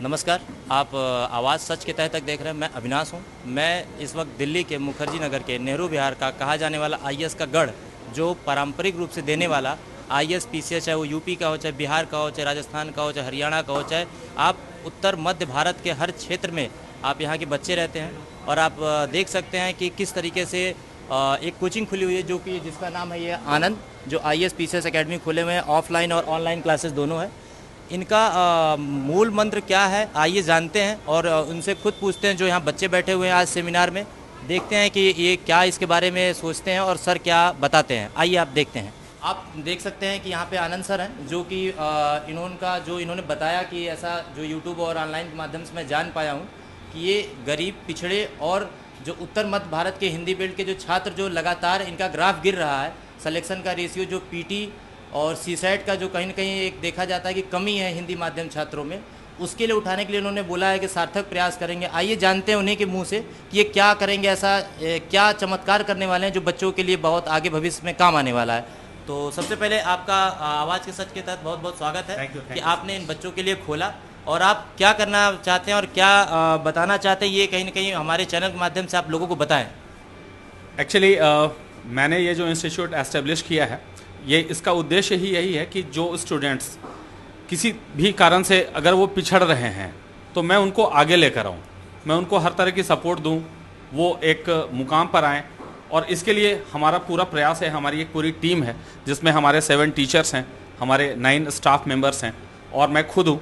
नमस्कार। आप आवाज़ सच के तहत तक देख रहे हैं। मैं अविनाश हूं। मैं इस वक्त दिल्ली के मुखर्जी नगर के नेहरू विहार का कहा जाने वाला आईएएस का गढ़, जो पारंपरिक रूप से देने वाला आईएएस पीसीएस, चाहे वो यूपी का हो, चाहे बिहार का हो, चाहे राजस्थान का हो, चाहे हरियाणा का हो, चाहे आप उत्तर मध्य भारत के हर क्षेत्र में आप यहाँ के बच्चे रहते हैं। और आप देख सकते हैं कि किस तरीके से एक कोचिंग खुली हुई है, जो कि जिसका नाम है ये आनंद, जो आईएएस पीसीएस एकेडमी खुले हुए हैं। ऑफलाइन और ऑनलाइन क्लासेस दोनों है। इनका मूल मंत्र क्या है, आइए जानते हैं और उनसे खुद पूछते हैं, जो यहाँ बच्चे बैठे हुए हैं आज सेमिनार में। देखते हैं कि ये क्या इसके बारे में सोचते हैं और सर क्या बताते हैं। आइए आप देखते हैं। आप देख सकते हैं कि यहाँ पे आनंद सर हैं, जो कि इन्होंने बताया कि ऐसा जो यूट्यूब और ऑनलाइन के माध्यम से मैं जान पाया हूँ कि ये गरीब, पिछड़े और जो उत्तर मध्य भारत के हिंदी बेल्ट के जो छात्र, जो लगातार इनका ग्राफ गिर रहा है, सिलेक्शन का रेशियो जो पीटी और सीसेट का जो कहीं ना कहीं एक देखा जाता है कि कमी है हिंदी माध्यम छात्रों में, उसके लिए उठाने के लिए उन्होंने बोला है कि सार्थक प्रयास करेंगे। आइए जानते हैं उन्हीं के मुंह से कि ये क्या करेंगे, ऐसा क्या चमत्कार करने वाले हैं जो बच्चों के लिए बहुत आगे भविष्य में काम आने वाला है। तो सबसे पहले आपका आवाज़ के सच के तहत बहुत बहुत स्वागत है कि आपने इन बच्चों के लिए खोला, और आप क्या करना चाहते हैं और क्या बताना चाहते हैं, ये कहीं ना कहीं हमारे चैनल के माध्यम से आप लोगों को बताएं। एक्चुअली मैंने ये जो इंस्टीट्यूट एस्टेब्लिश किया है, ये इसका उद्देश्य ही यही है कि जो स्टूडेंट्स किसी भी कारण से अगर वो पिछड़ रहे हैं तो मैं उनको आगे लेकर आऊँ, मैं उनको हर तरह की सपोर्ट दूँ, वो एक मुकाम पर आएँ। और इसके लिए हमारा पूरा प्रयास है, हमारी एक पूरी टीम है जिसमें हमारे 7 टीचर्स हैं, हमारे 9 स्टाफ मेंबर्स हैं और मैं खुद हूँ।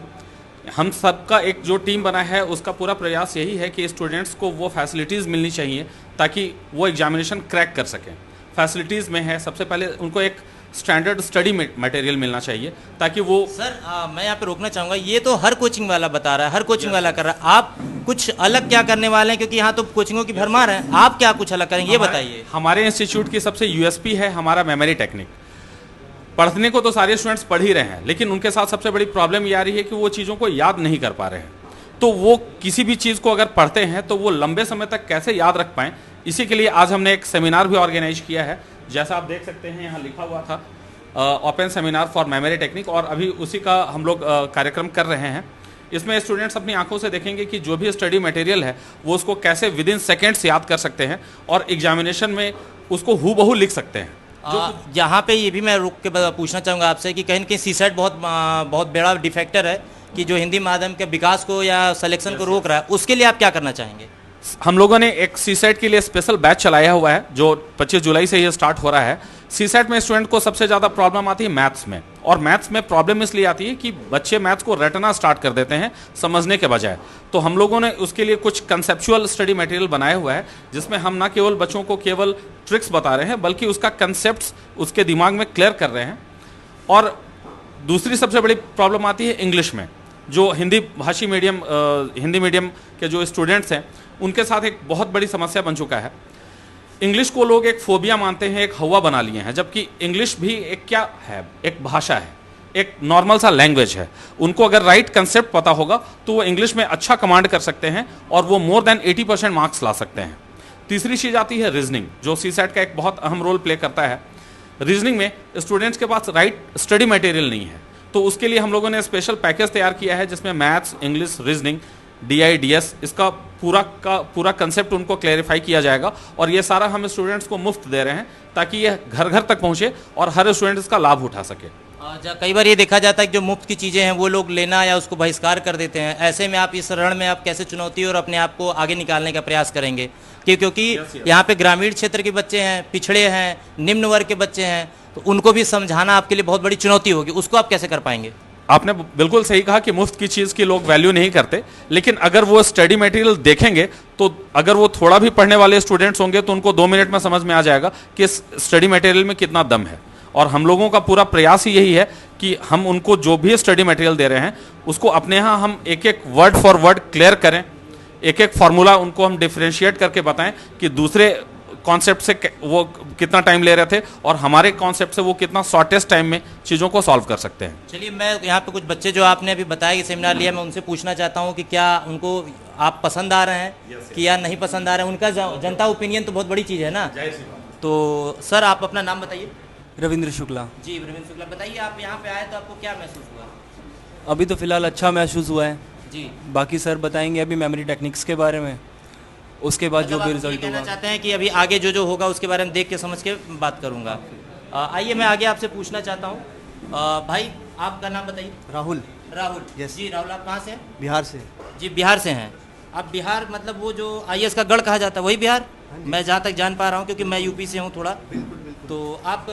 हम सबका एक जो टीम बना है उसका पूरा प्रयास यही है कि स्टूडेंट्स को वो फैसिलिटीज़ मिलनी चाहिए ताकि वो एग्जामिनेशन क्रैक कर सकें। फैसिलिटीज़ में है, सबसे पहले उनको एक स्टैंडर्ड स्टडी मटेरियल मिलना चाहिए ताकि वो। सर मैं यहाँ पे रोकना चाहूँगा, ये तो हर कोचिंग वाला बता रहा है, हर कोचिंग वाला कर रहा है। आप कुछ अलग क्या करने वाले हैं, क्योंकि यहाँ तो कोचिंगों की भरमार है, आप क्या कुछ अलग करेंगे ये बताइए। हमारे इंस्टीट्यूट की सबसे यूएसपी है हमारा मेमोरी टेक्निक। पढ़ने को तो सारे स्टूडेंट्स पढ़ ही रहे हैं, लेकिन उनके साथ सबसे बड़ी प्रॉब्लम ये आ रही है कि वो चीज़ों को याद नहीं कर पा रहे हैं। तो वो किसी भी चीज़ को अगर पढ़ते हैं तो वो लंबे समय तक कैसे याद रख पाएँ, इसी के लिए आज हमने एक सेमिनार भी ऑर्गेनाइज किया है। जैसा आप देख सकते हैं यहाँ लिखा हुआ था open seminar for memory technique, और अभी उसी का हम लोग कार्यक्रम कर रहे हैं। इसमें स्टूडेंट्स अपनी आंखों से देखेंगे कि जो भी स्टडी मटेरियल है वो उसको कैसे विद इन सेकेंड्स याद कर सकते हैं और एग्जामिनेशन में उसको हूबहू लिख सकते हैं। यहाँ पे ये भी मैं रुक के पूछना चाहूँगा आपसे कि कहीं न कहीं सीसेट बहुत बड़ा डिफेक्टर है कि जो हिंदी माध्यम के विकास को या सिलेक्शन को रोक रहा है, उसके लिए आप क्या करना चाहेंगे? हम लोगों ने एक सीसेट के लिए स्पेशल बैच चलाया हुआ है जो 25 जुलाई से ये स्टार्ट हो रहा है। सीसेट में स्टूडेंट को सबसे ज़्यादा प्रॉब्लम आती है मैथ्स में, और मैथ्स में प्रॉब्लम इसलिए आती है कि बच्चे मैथ्स को रटना स्टार्ट कर देते हैं समझने के बजाय। तो हम लोगों ने उसके लिए कुछ कंसेप्चुअल स्टडी मटेरियल बनाया हुआ है जिसमें हम ना केवल बच्चों को केवल ट्रिक्स बता रहे हैं बल्कि उसका कंसेप्ट उसके दिमाग में क्लियर कर रहे हैं। और दूसरी सबसे बड़ी प्रॉब्लम आती है इंग्लिश में। जो हिंदी भाषी मीडियम हिंदी मीडियम के जो स्टूडेंट्स हैं उनके साथ एक बहुत बड़ी समस्या बन चुका है। इंग्लिश को लोग एक फोबिया मानते हैं, एक हवा बना लिए हैं, जबकि इंग्लिश भी एक क्या है, एक भाषा है, एक नॉर्मल सा लैंग्वेज है। उनको अगर राइट कंसेप्ट पता होगा तो वो इंग्लिश में अच्छा कमांड कर सकते हैं और वो मोर देन 80% मार्क्स ला सकते हैं। तीसरी चीज़ आती है रीजनिंग, जो सीसेट का एक बहुत अहम रोल प्ले करता है। रीजनिंग में स्टूडेंट्स के पास राइट स्टडी मटेरियल नहीं है, तो उसके लिए हम लोगों ने स्पेशल पैकेज तैयार किया है जिसमें मैथ्स, इंग्लिश, रीजनिंग, DIDS इसका पूरा कंसेप्ट उनको क्लैरिफाई किया जाएगा। और ये सारा हम स्टूडेंट्स को मुफ्त दे रहे हैं ताकि ये घर घर तक पहुंचे और हर स्टूडेंट इसका लाभ उठा सके। कई बार ये देखा जाता है कि जो मुफ्त की चीज़ें हैं वो लोग लेना या उसको बहिष्कार कर देते हैं। ऐसे में आप इस रण में आप कैसे चुनौती और अपने आप को आगे निकालने का प्रयास करेंगे? क्योंकि यहाँ पे ग्रामीण क्षेत्र के बच्चे हैं, पिछड़े हैं, निम्न वर्ग के बच्चे हैं, तो उनको भी समझाना आपके लिए बहुत बड़ी चुनौती होगी। उसको आप कैसे कर पाएंगे? आपने बिल्कुल सही कहा कि मुफ्त की चीज़ की लोग वैल्यू नहीं करते, लेकिन अगर वो स्टडी मटेरियल देखेंगे तो अगर वो थोड़ा भी पढ़ने वाले स्टूडेंट्स होंगे तो उनको 2 मिनट में समझ में आ जाएगा कि इस स्टडी मटेरियल में कितना दम है। और हम लोगों का पूरा प्रयास ही यही है कि हम उनको जो भी स्टडी मटेरियल दे रहे हैं उसको अपने यहाँ हम एक एक वर्ड फॉर वर्ड क्लियर करें, एक एक फार्मूला उनको हम डिफ्रेंशिएट करके बताएं कि दूसरे कॉन्सेप्ट से वो कितना टाइम ले रहे थे और हमारे कॉन्सेप्ट से वो कितना शॉर्टेस्ट टाइम में चीज़ों को सॉल्व कर सकते हैं। चलिए, मैं यहाँ पे कुछ बच्चे जो आपने अभी बताया कि सेमिनार लिया, मैं उनसे पूछना चाहता हूँ कि क्या उनको आप पसंद आ रहे हैं कि या नहीं पसंद आ रहे हैं? उनका जनता ओपिनियन तो बहुत बड़ी चीज़ है ना। तो सर आप अपना नाम बताइए। रविंद्र शुक्ला। जी रविंद्र शुक्ला, बताइए आप यहाँ पे आए तो आपको क्या महसूस हुआ? अभी तो फिलहाल अच्छा महसूस हुआ है। जी। बाकी सर बताएंगे अभी मेमोरी टेक्निक्स के बारे में, उसके बाद जो मतलब भी आप ये रिजल्ट कहना होगा। चाहते हैं कि अभी आगे जो जो होगा उसके बारे में देख के समझ के बात करूंगा। आइए मैं आगे आपसे पूछना चाहता हूँ। भाई आपका नाम बताइए। राहुल। राहुल। Yes. जी राहुल, आप कहाँ से हैं? बिहार से। जी बिहार से हैं आप। बिहार मतलब वो जो आईएएस का गढ़ कहा जाता है वही बिहार? मैं जहाँ तक जान पा रहा हूँ, क्योंकि मैं यूपी से हूँ थोड़ा। तो आप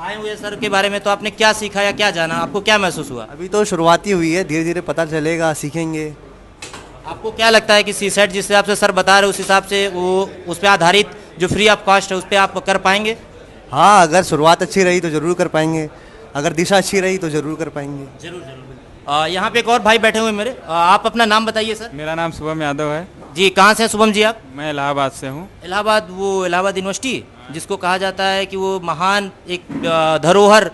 आए हुए सर के बारे में, तो आपने क्या सीखा या क्या जाना, आपको क्या महसूस हुआ? अभी तो शुरुआती हुई है, धीरे धीरे पता चलेगा, सीखेंगे। आपको क्या लगता है कि सीसेट जिस हिसाब से सर बता रहे उस हिसाब से वो उस पर आधारित जो फ्री ऑफ कॉस्ट है उस पर आप कर पाएंगे? हाँ, अगर शुरुआत अच्छी रही तो ज़रूर कर पाएंगे, अगर दिशा अच्छी रही तो ज़रूर कर पाएंगे। जरूर जरूर। यहाँ पे एक और भाई बैठे हुए मेरे। आप अपना नाम बताइए सर। मेरा नाम शुभम यादव है। जी कहाँ से हैं शुभम जी आप? मैं इलाहाबाद से हूँ। इलाहाबाद, वो इलाहाबाद यूनिवर्सिटी जिसको कहा जाता है कि वो महान एक धरोहर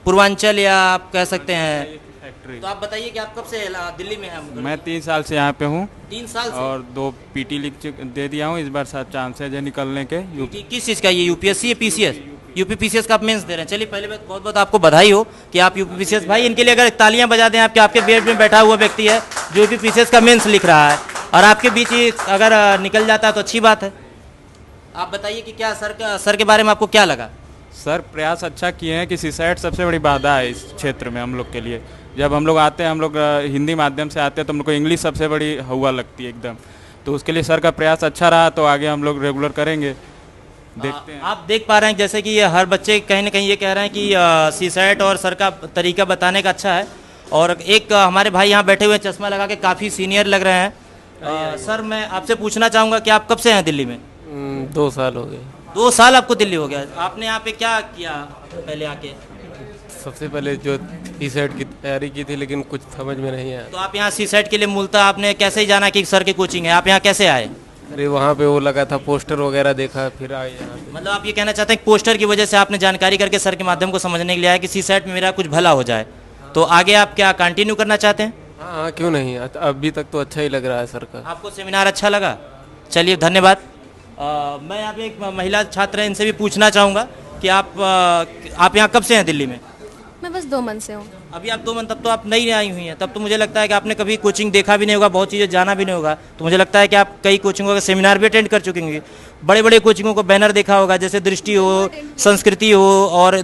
पूर्वांचल या आप कह सकते हैं। फैक्ट्री। तो आप बताइए कि आप कब से दिल्ली में हैं? मैं 3 साल से यहाँ पे हूँ 3 साल से। और 2 पीटी दे दिया हूँ। इस बार सब चांसेज है निकलने के। किस चीज़ का? ये यूपीएससी या पीसीएस? यूपी पीसीएस का आप मेंस दे रहे हैं। चलिए पहले बात बहुत बहुत आपको बधाई हो कि आप यूपी पीसीएस। भाई इनके लिए अगर तालियां बजा दें। आपके बेड में बैठा हुआ व्यक्ति है जो यूपी पीसीएस का मेंस लिख रहा है और आपके बीच ही अगर निकल जाता है तो अच्छी बात है। आप बताइए कि क्या सर के बारे में आपको क्या लगा? सर प्रयास अच्छा किए हैं कि सीसैट सबसे बड़ी बाधा है इस क्षेत्र में हम लोग के लिए। जब हम लोग आते हैं, हम लोग हिंदी माध्यम से आते हैं तो हम लोग को इंग्लिश सबसे बड़ी हुआ लगती है एकदम। तो उसके लिए सर का प्रयास अच्छा रहा तो आगे हम लोग रेगुलर करेंगे। देखते हैं। आप देख पा रहे हैं जैसे कि ये हर बच्चे कहीं ना कहीं ये कह रहे हैं कि सीसेट और सर का तरीका बताने का अच्छा है। और एक हमारे भाई यहाँ बैठे हुए चश्मा लगा के काफ़ी सीनियर लग रहे हैं। सर मैं आपसे पूछना चाहूँगा कि आप कब से हैं दिल्ली में? 2 साल हो गए। 2 साल आपको दिल्ली हो गया। आपने यहाँ पे क्या किया पहले आके? सबसे पहले जो सीसेट की तैयारी की थी, लेकिन कुछ समझ में नहीं आया। तो आप यहाँ सीसेट के लिए मूलतः आपने कैसे ही जाना कि सर की कोचिंग है? आप यहाँ कैसे आए? अरे वहाँ पे वो लगा था, पोस्टर वगैरह देखा, फिर आए यहाँ पे। मतलब आप ये कहना चाहते हैं कि पोस्टर की वजह से आपने जानकारी करके सर के माध्यम को समझने के लिए आया कि सीसेट में मेरा कुछ भला हो जाए। तो आगे आप क्या कंटिन्यू करना चाहते हैं? हाँ क्यों नहीं, अभी तक तो अच्छा ही लग रहा है सर का। आपको सेमिनार अच्छा लगा? चलिए धन्यवाद। मैं यहाँ पे एक महिला छात्र है, इनसे भी पूछना चाहूँगा कि आप यहाँ कब से हैं दिल्ली में? मैं बस 2 मंथ से हूँ। अभी आप 2 मंथ, तब तो आप नई आई हुई हैं। तब तो मुझे लगता है कि आपने कभी कोचिंग देखा भी नहीं होगा, बहुत चीज़ें जाना भी नहीं होगा। तो मुझे लगता है कि आप कई कोचिंगों का सेमिनार भी अटेंड कर चुके होंगे। बड़े बड़े कोचिंगों को बैनर देखा होगा, जैसे दृष्टि हो, संस्कृति हो और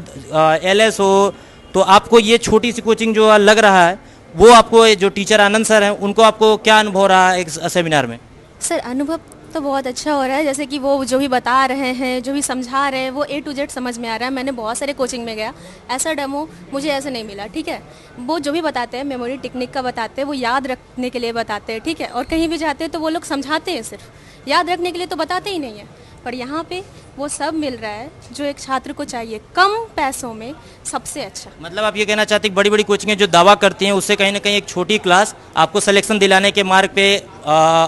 LS हो। तो आपको ये छोटी सी कोचिंग जो लग रहा है, वो आपको जो टीचर आनंद सर हैं उनको आपको क्या अनुभव रहा है एक सेमिनार में? सर अनुभव तो बहुत अच्छा हो रहा है, जैसे कि वो जो भी बता रहे हैं, जो भी समझा रहे हैं, वो A to Z समझ में आ रहा है। मैंने बहुत सारे कोचिंग में गया, ऐसा डेमो मुझे ऐसे नहीं मिला। ठीक है, वो जो भी बताते हैं मेमोरी टेक्निक का बताते हैं, वो याद रखने के लिए बताते हैं। ठीक है, और कहीं भी जाते हैं तो वो लोग समझाते हैं, सिर्फ याद रखने के लिए तो बताते ही नहीं है। पर यहाँ पे वो सब मिल रहा है जो एक छात्र को चाहिए, कम पैसों में सबसे अच्छा। मतलब आप ये कहना चाहते हैं कि बड़ी बड़ी कोचिंगें जो दावा करती हैं उससे कहीं ना कहीं एक छोटी क्लास आपको सिलेक्शन दिलाने के मार्ग पे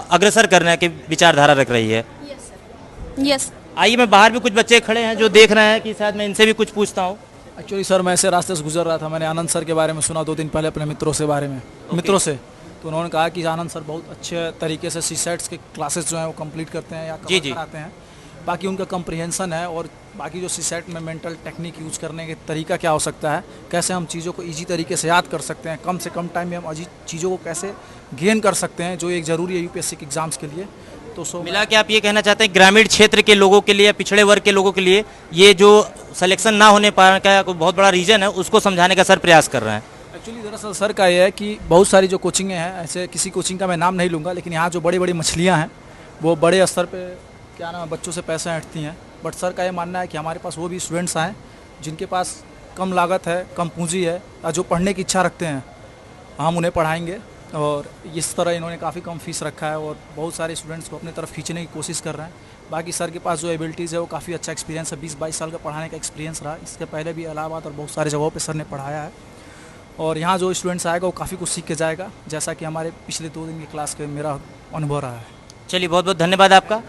अग्रसर करने की विचारधारा रख रही है? Yes sir, yes. आइए मैं बाहर भी कुछ बच्चे खड़े हैं जो देख रहे हैं कि शायद मैं इनसे भी कुछ पूछता हूँ। एक्चुअली सर मैं ऐसे रास्ते से गुजर रहा था, मैंने आनंद सर के बारे में सुना 2 दिन पहले अपने मित्रों से बारे में मित्रों से। तो उन्होंने कहा कि आनंद सर बहुत अच्छे तरीके से सीसेट्स के क्लासेस जो हैं वो कंप्लीट करते हैं या जी, कवर कराते हैं। बाकी उनका कंप्रिहेंशन है और बाकी जो सीसेट में मेंटल टेक्निक यूज़ करने के तरीका क्या हो सकता है, कैसे हम चीज़ों को ईजी तरीके से याद कर सकते हैं, कम से कम टाइम में हम अजीब चीज़ों को कैसे गेन कर सकते हैं, जो एक ज़रूरी है यूपीएससी के एग्ज़ाम्स के लिए। तो मिला के आप ये कहना चाहते हैं ग्रामीण क्षेत्र के लोगों के लिए, पिछड़े वर्ग के लोगों के लिए ये जो सिलेक्शन ना होने पाने का बहुत बड़ा रीज़न है, उसको समझाने का सर प्रयास कर रहे हैं। एक्चुअली दरअसल सर का ये है कि बहुत सारी जो कोचिंगें हैं, ऐसे किसी कोचिंग का मैं नाम नहीं लूँगा, लेकिन यहाँ जो बड़ी बड़ी मछलियाँ हैं वो बड़े स्तर पे क्या नाम है बच्चों से पैसे हटती हैं। बट सर का ये मानना है कि हमारे पास वो भी स्टूडेंट्स आएँ जिनके पास कम लागत है, कम पूंजी है और जो पढ़ने की इच्छा रखते हैं, हम उन्हें पढ़ाएंगे। और इस तरह इन्होंने काफ़ी कम फीस रखा है और बहुत सारे स्टूडेंट्स को अपनी तरफ खींचने की कोशिश कर रहे हैं। बाकी सर के पास जो एबिलिटीज़ है वो काफ़ी अच्छा एक्सपीरियंस है, 20-22 साल का पढ़ाने का एक्सपीरियंस रहा। इसके पहले भी इलाहाबाद और बहुत सारे जगहों पे सर ने पढ़ाया है और यहाँ जो स्टूडेंट्स आएगा वो काफ़ी कुछ सीख के जाएगा, जैसा कि हमारे पिछले 2 दिन की क्लास के मेरा अनुभव रहा है। चलिए बहुत बहुत धन्यवाद आपका।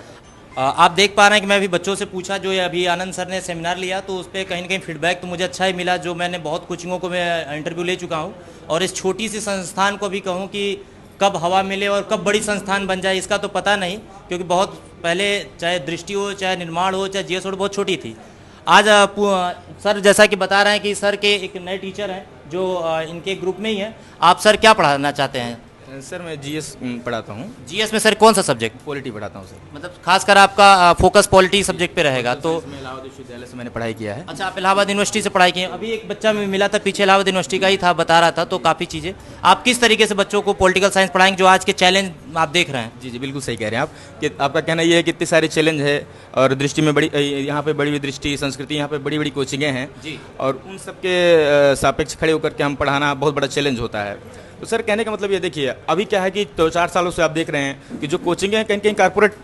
आप देख पा रहे हैं कि मैं अभी बच्चों से पूछा जो अभी आनंद सर ने सेमिनार लिया, तो उस पर कहीं ना कहीं फीडबैक तो मुझे अच्छा ही मिला। जो मैंने बहुत कोचिंगों को मैं इंटरव्यू ले चुका हूँ और इस छोटी सी संस्थान को भी कहूँ कि कब हवा मिले और कब बड़ी संस्थान बन जाए इसका तो पता नहीं, क्योंकि बहुत पहले चाहे दृष्टि हो, चाहे निर्माण हो, चाहे जीएस हो, बहुत छोटी थी। आज सर जैसा कि बता रहे हैं कि सर के एक नए टीचर हैं जो इनके ग्रुप में ही हैं। आप सर क्या पढ़ाना चाहते हैं? सर मैं जीएस पढ़ाता हूँ, जीएस में सर कौन सा सब्जेक्ट? पॉलिटी पढ़ाता हूँ सर। मतलब खासकर आपका फोकस पॉलिटी सब्जेक्ट पे रहेगा तो। मैं इलाहाबाद विश्वविद्यालय से मैंने पढ़ाई किया है। अच्छा, आप इलाहाबाद यूनिवर्सिटी से पढ़ाई की हैं। अभी एक बच्चा में मिला था पीछे, इलाहाबाद यूनिवर्सिटी का ही था, बता रहा था, तो काफ़ी चीज़ें आप किस तरीके से बच्चों को पॉलिटिकल साइंस पढ़ाएंगे जो आज के चैलेंज आप देख रहे हैं? जी जी बिल्कुल सही कह रहे हैं आप कि आपका कहना ये है कि इतने सारे चैलेंज है और दृष्टि में बड़ी, यहाँ पे बड़ी हुई दृष्टि, संस्कृति, यहाँ पे बड़ी बड़ी कोचिंगें हैं जी। और उन सब के सापेक्ष खड़े होकर के हम पढ़ाना बहुत बड़ा चैलेंज होता है। तो सर कहने का मतलब ये देखिए, अभी क्या है कि 2-4 सालों से आप देख रहे हैं कि जो कोचिंगें हैं कहीं कहीं कारपोरेट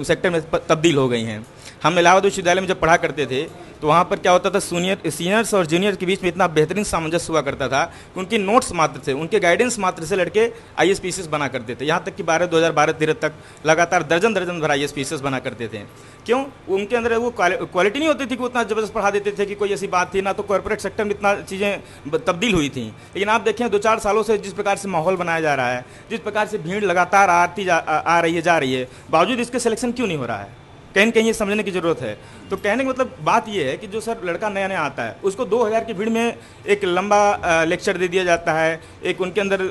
सेक्टर में तब्दील हो गई हैं। हम इलाहाबाद विश्वविद्यालय में जब पढ़ा करते थे तो वहाँ पर क्या होता था, सीनियर्स और जूनियर के बीच में इतना बेहतरीन सामंजस्य हुआ करता था कि उनकी नोट्स मात्र से, उनके गाइडेंस मात्र से लड़के IAS बना करते थे। यहाँ तक कि 2012-13 तक लगातार दर्जन भर IAS बना करते थे। क्यों? उनके अंदर वो क्वालिटी नहीं होती थी कि उतना ज़बरदस्त पढ़ा देते थे कि कोई ऐसी बात थी ना, तो कॉर्पोरेट सेक्टर में इतना चीज़ें तब्दील हुई थी। लेकिन आप देखें 2-4 सालों से जिस प्रकार से माहौल बनाया जा रहा है, जिस प्रकार से भीड़ लगातार आ रही है, बावजूद इसके सिलेक्शन क्यों नहीं हो रहा है? कहीं न कहीं ये समझने की ज़रूरत है। तो कहने का मतलब बात ये है कि जो सर लड़का नया नया आता है उसको 2000 की भीड़ में एक लंबा लेक्चर दे दिया जाता है, एक उनके अंदर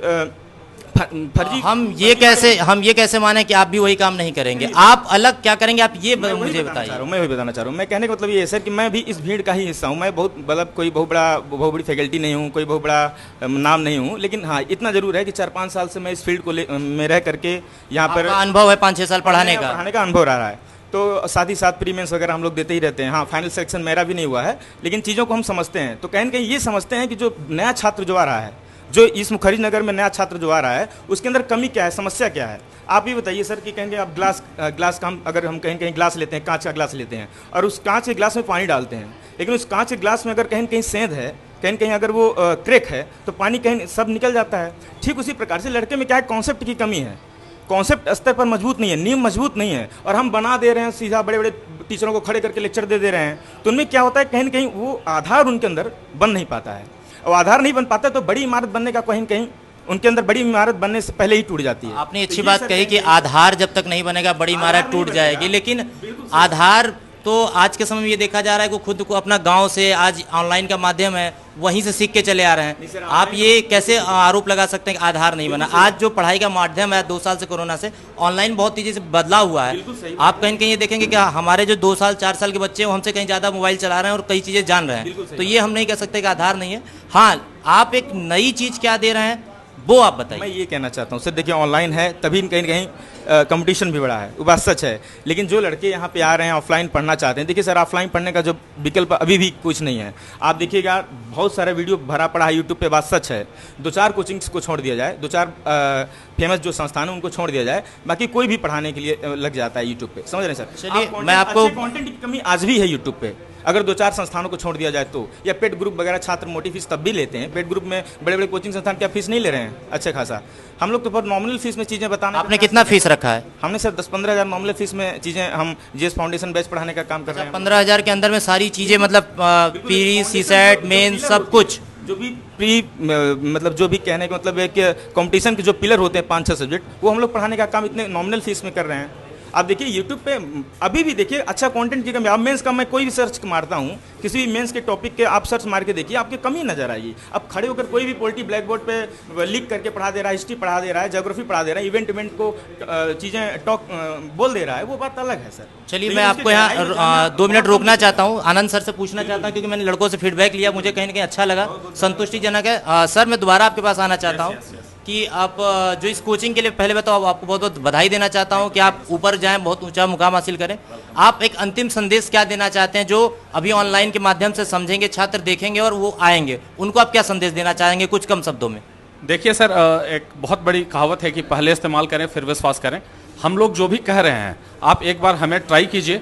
फर्जी। हम ये कैसे माने कि आप भी वही काम नहीं करेंगे? आप अलग क्या करेंगे, आप ये मुझे बताइए। मैं वही बताना चाह रहा हूँ। मैं कहने का मतलब ये है सर कि मैं भी इस भीड़ का ही हिस्सा हूँ। मैं बहुत मतलब कोई बहुत बड़ी फैकल्टी नहीं हूँ, कोई बहुत बड़ा नाम नहीं हूँ, लेकिन हाँ इतना जरूर है कि 4-5 साल से मैं इस फील्ड को में रह करके यहाँ पर अनुभव है, 5-6 साल पढ़ाने का अनुभव रहा है। तो साथ ही साथ प्री मेंस वगैरह हम लोग देते ही रहते हैं। हाँ फाइनल सेक्शन मेरा भी नहीं हुआ है, लेकिन चीज़ों को हम समझते हैं। तो कहीं न कहीं ये समझते हैं कि जो नया छात्र जो आ रहा है, जो इस मुखर्जी नगर में नया छात्र जो आ रहा है, उसके अंदर कमी क्या है, समस्या क्या है। आप ही बताइए सर कि कहेंगे आप ग्लास का अगर हम कहीं ग्लास लेते हैं, कांच का ग्लास लेते हैं और उस कांच के ग्लास में पानी डालते हैं, लेकिन उस कांच के ग्लास में अगर कहीं सेंध है, कहीं अगर वो क्रैक है तो पानी कहीं सब निकल जाता है। ठीक उसी प्रकार से लड़के में क्या है, कॉन्सेप्ट की कमी है, कॉन्सेप्ट स्तर पर मजबूत नहीं है, नींव मजबूत नहीं है, और हम बना दे रहे हैं सीधा, बड़े बड़े टीचरों को खड़े करके लेक्चर दे रहे हैं। तो उनमें क्या होता है, कहीं न कहीं वो आधार उनके अंदर बन नहीं पाता है, और आधार नहीं बन पाता तो बड़ी इमारत बनने का कहीं कहीं उनके अंदर बड़ी इमारत बनने से पहले ही टूट जाती है। आपने अच्छी बात कही कि आधार जब तक नहीं बनेगा बड़ी इमारत टूट जाएगी, लेकिन आधार तो आज के समय में ये देखा जा रहा है कि खुद को अपना गांव से, आज ऑनलाइन का माध्यम है, वहीं से सीख के चले आ रहे हैं। आप ये कैसे आरोप लगा सकते हैं कि आधार नहीं बना? आज जो पढ़ाई का माध्यम है 2 साल से कोरोना से ऑनलाइन बहुत तेजी से बदला हुआ है। आप कहीं कहीं ये देखेंगे कि हमारे जो 2 साल 4 साल के बच्चे हैं हमसे कहीं ज़्यादा मोबाइल चला रहे हैं और कई चीज़ें जान रहे हैं। तो ये हम नहीं कह सकते कि आधार नहीं है। हाँ, आप एक नई चीज़ क्या दे रहे हैं वो आप बताइए। मैं ये कहना चाहता हूँ सर, देखिए ऑनलाइन है तभी कहीं कहीं कंपटीशन भी बढ़ा है, वो बात सच है। लेकिन जो लड़के यहाँ पे आ रहे हैं ऑफलाइन पढ़ना चाहते हैं, देखिए सर ऑफलाइन पढ़ने का जो विकल्प अभी भी कुछ नहीं है। आप देखिएगा बहुत सारा वीडियो भरा पड़ा है यूट्यूब पे, बात सच है। 2-4 कोचिंग्स को छोड़ दिया जाए, 2-4 फेमस जो संस्थान है उनको छोड़ दिया जाए, बाकी कोई भी पढ़ाने के लिए लग जाता है यूट्यूब पे, समझ रहे हैं सर? चलिए मैं आपको कंटेंट की कमी आज भी है यूट्यूब पे, अगर 2-4 संस्थानों को छोड़ दिया जाए तो। या पेड ग्रुप वगैरह छात्र मोटी फीस तब भी लेते हैं, पेड ग्रुप में बड़े बड़े कोचिंग संस्थान क्या फीस नहीं ले रहे हैं अच्छा खासा। हम लोग तो पर नॉमिनल फीस में चीज़ें बताने। आपने कितना फीस रखा है? हमने सर 10-15 हज़ार नॉमिनल फीस में चीज़ें हम जीएस फाउंडेशन बैच पढ़ाने का काम कर रहे हैं। 15 हज़ार के अंदर में सारी चीज़ें, मतलब पीरी, सीसेट, मेन, सब कुछ जो भी मतलब जो भी कहने का मतलब है कि कंपटीशन के जो पिलर होते हैं 5-6 सब्जेक्ट, वो हम लोग पढ़ाने का काम इतने नॉमिनल फीस में कर रहे हैं। आप देखिए यूट्यूब पे अभी भी देखिए अच्छा कंटेंट की कमी। आप मेंस का मैं कोई भी सर्च मारता हूँ, किसी भी मेंस के टॉपिक के आप सर्च मार के देखिए, आपकी कमी नजर आएगी। अब खड़े होकर कोई भी पॉलिटी ब्लैक बोर्ड पे लिख करके पढ़ा दे रहा है, हिस्ट्री पढ़ा दे रहा है, ज्योग्राफी पढ़ा दे रहा है, इवेंट को चीज़ें बोल दे रहा है, वो बात अलग है सर। चलिए मैं आपको यहाँ 2 मिनट रोकना चाहता हूँ, आनंद सर से पूछना चाहता हूँ, क्योंकि मैंने लड़कों से फीडबैक लिया, मुझे कहीं ना कहीं अच्छा लगा, संतुष्टिजनक है। सर मैं दोबारा आपके पास आना चाहता हूँ कि आप जो इस कोचिंग के लिए, पहले बताओ आपको बहुत बहुत बधाई देना चाहता हूं कि आप ऊपर जाएं, बहुत ऊंचा मुकाम हासिल करें। आप एक अंतिम संदेश क्या देना चाहते हैं जो अभी ऑनलाइन के माध्यम से समझेंगे छात्र, देखेंगे और वो आएंगे, उनको आप क्या संदेश देना चाहेंगे कुछ कम शब्दों में? देखिए सर, एक बहुत बड़ी कहावत है कि पहले इस्तेमाल करें फिर विश्वास करें। हम लोग जो भी कह रहे हैं आप एक बार हमें ट्राई कीजिए,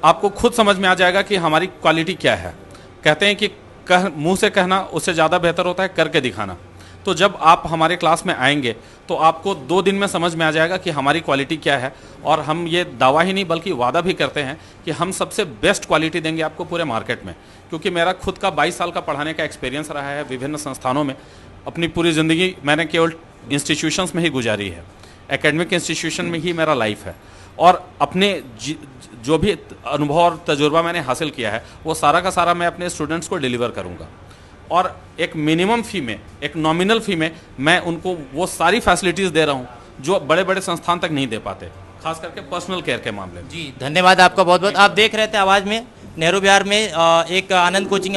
आपको खुद समझ में आ जाएगा कि हमारी क्वालिटी क्या है। कहते हैं कि मुँह से कहना उससे ज़्यादा बेहतर होता है करके दिखाना। तो जब आप हमारे क्लास में आएंगे तो आपको 2 दिन में समझ में आ जाएगा कि हमारी क्वालिटी क्या है। और हम ये दावा ही नहीं बल्कि वादा भी करते हैं कि हम सबसे बेस्ट क्वालिटी देंगे आपको पूरे मार्केट में, क्योंकि मेरा खुद का 22 साल का पढ़ाने का एक्सपीरियंस रहा है विभिन्न संस्थानों में। अपनी पूरी ज़िंदगी मैंने केवल इंस्टीट्यूशंस में ही गुजारी है, एकेडमिक इंस्टीट्यूशन में ही मेरा लाइफ है, और अपने जो भी अनुभव और तजुर्बा मैंने हासिल किया है वो सारा का सारा मैं अपने स्टूडेंट्स को डिलीवर करूँगा। और एक मिनिमम फी में, एक नॉमिनल फी में मैं उनको वो सारी फैसिलिटीज़ दे रहा हूँ जो बड़े बड़े संस्थान तक नहीं दे पाते, खास करके पर्सनल केयर के मामले में। जी धन्यवाद आपका बहुत बहुत। आप देख रहे थे आवाज़ में नेहरू विहार में एक आनंद कोचिंग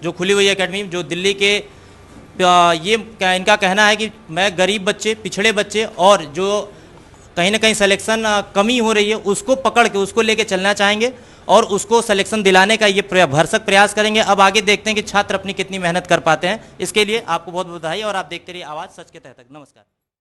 जो खुली हुई है एकेडमी, जो दिल्ली के ये इनका कहना है कि मैं गरीब बच्चे, पिछड़े बच्चे और जो कहीं ना कहीं सिलेक्शन कमी हो रही है उसको पकड़ के उसको लेके चलना चाहेंगे और उसको सिलेक्शन दिलाने का ये भरसक प्रयास करेंगे। अब आगे देखते हैं कि छात्र अपनी कितनी मेहनत कर पाते हैं। इसके लिए आपको बहुत बहुत बधाई और आप देखते रहिए आवाज़ सच के तहत तक। नमस्कार।